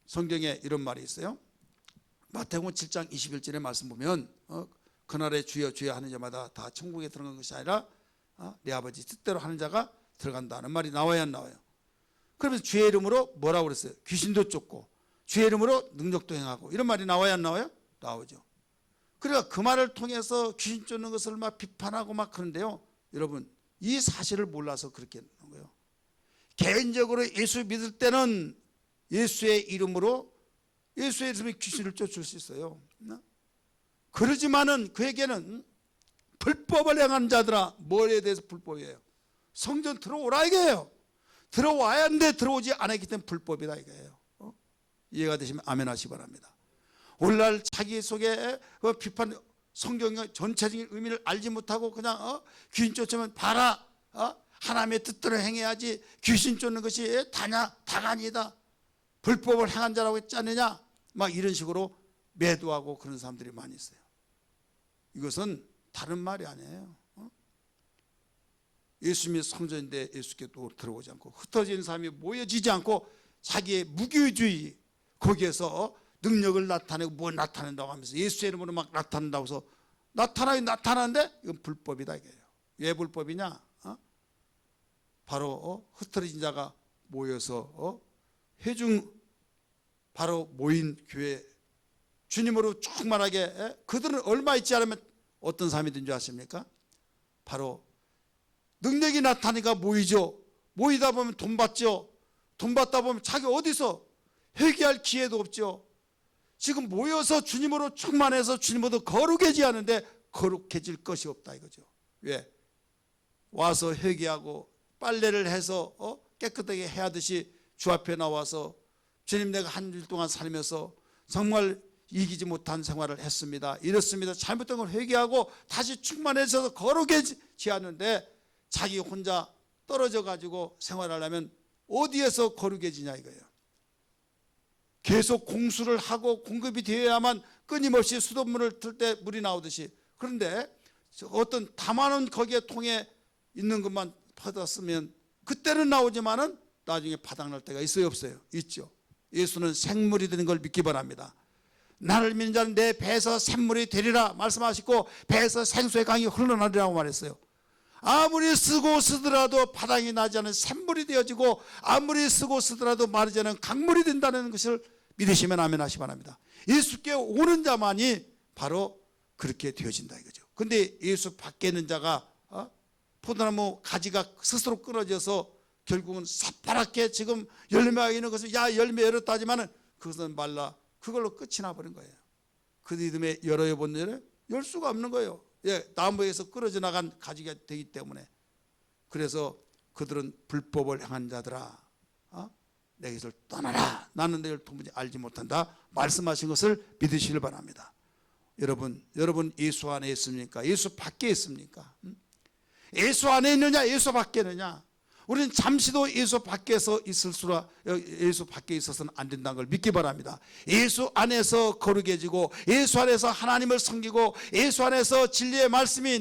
성경에 이런 말이 있어요. 마태복음 7장 21절의 말씀 보면 그날에 주여 주여 하는 자마다 다 천국에 들어간 것이 아니라 내 아버지 뜻대로 하는 자가 들어간다는 말이 나와야 안 나와요. 그러면서 주의 이름으로 뭐라고 그랬어요? 귀신도 쫓고 주의 이름으로 능력도 행하고 이런 말이 나와야 안 나와요? 나오죠. 그러니까 그 말을 통해서 귀신 쫓는 것을 막 비판하고 막 그런데요. 여러분 이 사실을 몰라서 그렇게 하는 거예요. 개인적으로 예수 믿을 때는 예수의 이름으로 예수의 이름에 귀신을 쫓을 수 있어요. 그러지만은 그에게는 불법을 행하는 자들아 뭐에 대해서 불법이에요? 성전 들어오라 이거예요. 들어와야 하는데 들어오지 않았기 때문에 불법이다 이거예요. 이해가 되시면 아멘 하시기 바랍니다. 오늘날 자기 속에 비판 성경의 전체적인 의미를 알지 못하고 그냥 귀신 쫓으면 봐라 하나님의 뜻대로 행해야지 귀신 쫓는 것이 다간이다 불법을 행한 자라고 했지 않느냐 막 이런 식으로 매도하고 그런 사람들이 많이 있어요. 이것은 다른 말이 아니에요. 예수님이 성전인데 예수께 또 들어오지 않고 흩어진 사람이 모여지지 않고 자기의 무교주의 거기에서 능력을 나타내고 뭐 나타낸다고 하면서 예수의 이름으로 막 나타낸다고 해서 나타나는데 이건 불법이다 이게요. 왜 불법이냐? 바로 흩어진 자가 모여서 회중 바로 모인 교회 주님으로 충만하게 그들은 얼마 있지 않으면 어떤 사람이 된 줄 아십니까? 바로 능력이 나타나니까 모이죠. 모이다 보면 돈 받죠. 돈 받다 보면 자기 어디서 회개할 기회도 없죠. 지금 모여서 주님으로 충만해서 주님으로 거룩해지 않은데 거룩해질 것이 없다 이거죠. 왜? 와서 회개하고 빨래를 해서 깨끗하게 해야 하듯이 주 앞에 나와서 주님 내가 한 주 동안 살면서 정말 이기지 못한 생활을 했습니다. 이렇습니다. 잘못된 걸 회개하고 다시 충만해져서 거룩해지지 않는데 자기 혼자 떨어져 가지고 생활하려면 어디에서 거룩해지냐 이거예요. 계속 공수를 하고 공급이 되어야만 끊임없이 수돗물을 틀 때 물이 나오듯이 그런데 어떤 담아놓은 거기에 통에 있는 것만 받았으면 그때는 나오지만은 나중에 바닥날 때가 있어요, 없어요? 있죠. 예수는 생물이 되는 걸 믿기 바랍니다. 나를 믿는 자는 내 배에서 샘물이 되리라 말씀하시고 배에서 생수의 강이 흘러나리라고 말했어요. 아무리 쓰고 쓰더라도 바닥이 나지 않은 샘물이 되어지고 아무리 쓰고 쓰더라도 마르지 않은 강물이 된다는 것을 믿으시면 아멘 하시 바랍니다. 예수께 오는 자만이 바로 그렇게 되어진다 이거죠. 근데 예수 밖에 있는 자가 포도나무 가지가 스스로 끊어져서 결국은 새파랗게 지금 열매가 있는 것을 야 열매 열었다지만은 그것은 말라 그걸로 끝이 나버린 거예요. 그 믿음에 열어요 본 일을 열 수가 없는 거예요. 예, 나무에서 끊어져 나간 가지가 되기 때문에. 그래서 그들은 불법을 행한 자들아 내 것을 떠나라. 나는 너희를 도무지 알지 못한다 말씀하신 것을 믿으시길 바랍니다. 여러분 예수 안에 있습니까? 예수 밖에 있습니까? 예수 안에 있느냐 예수 밖에 있느냐? 우리는 잠시도 예수 밖에서 예수 밖에 있어서는 안 된다는 걸 믿기 바랍니다. 예수 안에서 거룩해지고 예수 안에서 하나님을 섬기고 예수 안에서 진리의 말씀이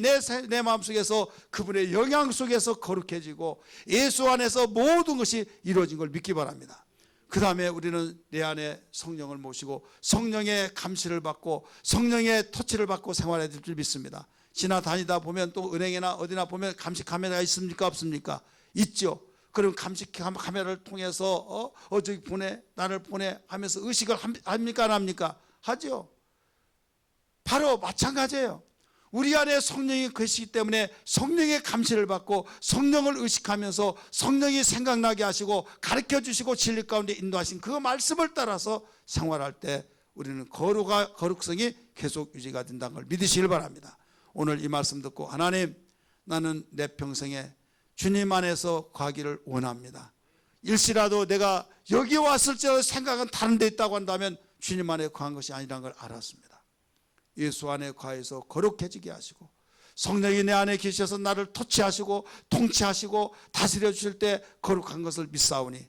내 마음속에서 그분의 영향 속에서 거룩해지고 예수 안에서 모든 것이 이루어진 걸 믿기 바랍니다. 그 다음에 우리는 내 안에 성령을 모시고 성령의 감시를 받고 성령의 터치를 받고 생활해야 될 줄 믿습니다. 지나다니다 보면 또 은행이나 어디나 보면 감시 카메라가 있습니까 없습니까? 있죠. 그럼 감시 카메라를 통해서 저기 보내 나를 보내 하면서 의식을 합니까 안 합니까? 하죠. 바로 마찬가지예요. 우리 안에 성령이 계시기 때문에 성령의 감시를 받고 성령을 의식하면서 성령이 생각나게 하시고 가르쳐 주시고 진리 가운데 인도하신 그 말씀을 따라서 생활할 때 우리는 거룩성이 계속 유지가 된다는 걸 믿으시길 바랍니다. 오늘 이 말씀 듣고 하나님 나는 내 평생에 주님 안에서 거하기를 원합니다. 일시라도 내가 여기 왔을지라도 생각은 다른 데 있다고 한다면 주님 안에 거한 것이 아니라는 걸 알았습니다. 예수 안에 거해서 거룩해지게 하시고 성령이 내 안에 계셔서 나를 터치하시고 통치하시고 다스려 주실 때 거룩한 것을 믿사오니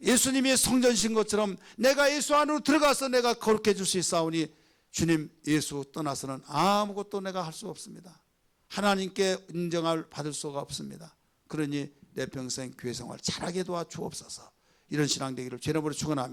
예수님이 성전신 것처럼 내가 예수 안으로 들어가서 내가 거룩해질 수 있사오니 주님 예수 떠나서는 아무것도 내가 할 수 없습니다. 하나님께 인정을 받을 수가 없습니다. 그러니 내 평생 교회 생활 잘하게 도와주옵소서. 이런 신앙 되기를 주의 이름으로 축원합니다.